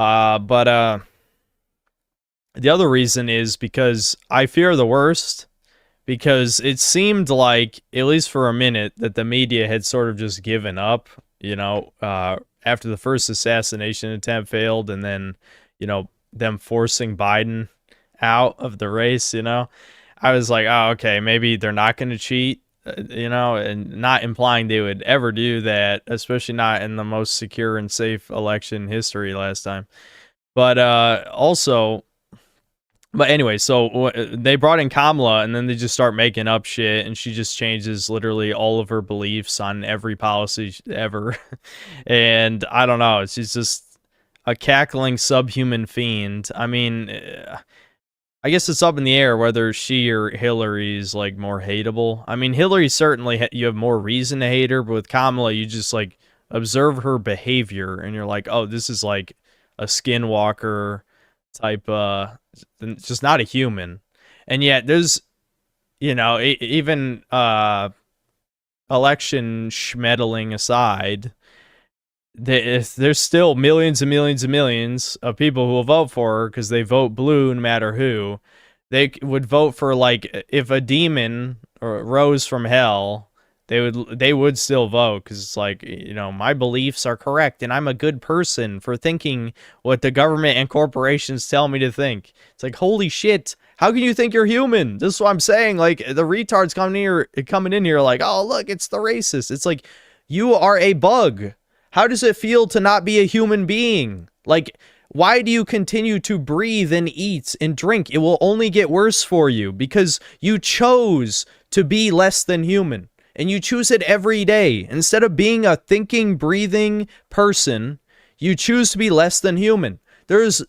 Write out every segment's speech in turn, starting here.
But the other reason is because I fear the worst. Because it seemed like, at least for a minute, that the media had sort of just given up, after the first assassination attempt failed, and then, them forcing Biden out of the race, I was like, oh, okay, maybe they're not going to cheat, and not implying they would ever do that, especially not in the most secure and safe election history last time. But also, but anyway, so they brought in Kamala, and then they just start making up shit, and she just changes literally all of her beliefs on every policy ever. And I don't know, she's just a cackling subhuman fiend. I mean, I guess it's up in the air whether she or Hillary's like more hateable. I mean, Hillary certainly you have more reason to hate her, but with Kamala, you just like observe her behavior, and you're like, oh, this is like a skinwalker type, just not a human. And yet there's, even election schmeddling aside, there's still millions and millions and millions of people who will vote for her because they vote blue no matter who. They would vote for, like, if a demon rose from hell, they would still vote because it's like, my beliefs are correct and I'm a good person for thinking what the government and corporations tell me to think. It's like, holy shit, how can you think you're human? This is what I'm saying. Like, the retards coming in here like, oh, look, it's the racist. It's like, you are a bug. How does it feel to not be a human being? Like, why do you continue to breathe and eat and drink? It will only get worse for you because you chose to be less than human. And you choose it every day. Instead of being a thinking, breathing person, you choose to be less than human. There's,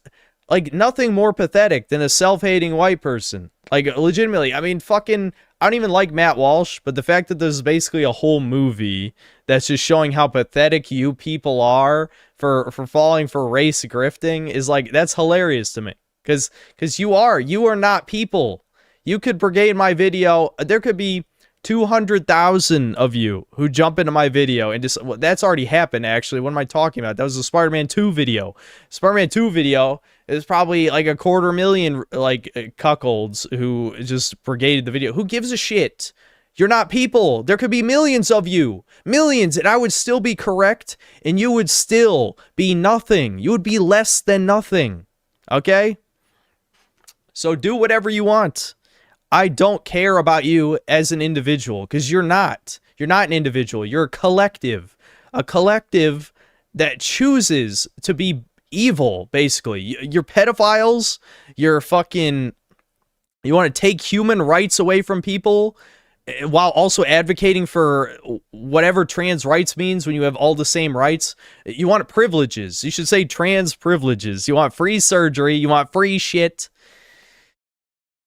like, nothing more pathetic than a self-hating white person. Like, legitimately, I mean, fucking, I don't even like Matt Walsh, but the fact that there's basically a whole movie that's just showing how pathetic you people are for falling for race grifting is, like, that's hilarious to me. Because you are not people. You could brigade my video. There could be 200,000 of you who jump into my video and just, well, that's already happened actually. What am I talking about? That was the Spider-Man 2 video. Spider-Man 2 video is probably like 250,000 like cuckolds who just brigaded the video. Who gives a shit? You're not people. There could be millions of you. Millions, and I would still be correct, and you would still be nothing. You would be less than nothing. Okay? So do whatever you want. I don't care about you as an individual because you're not. You're not an individual. You're a collective. A collective that chooses to be evil, basically. You're pedophiles. You're fucking... You want to take human rights away from people while also advocating for whatever trans rights means when you have all the same rights. You want privileges. You should say trans privileges. You want free surgery. You want free shit.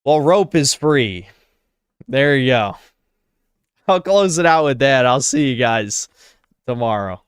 Well, rope is free. There you go. I'll close it out with that. I'll see you guys tomorrow.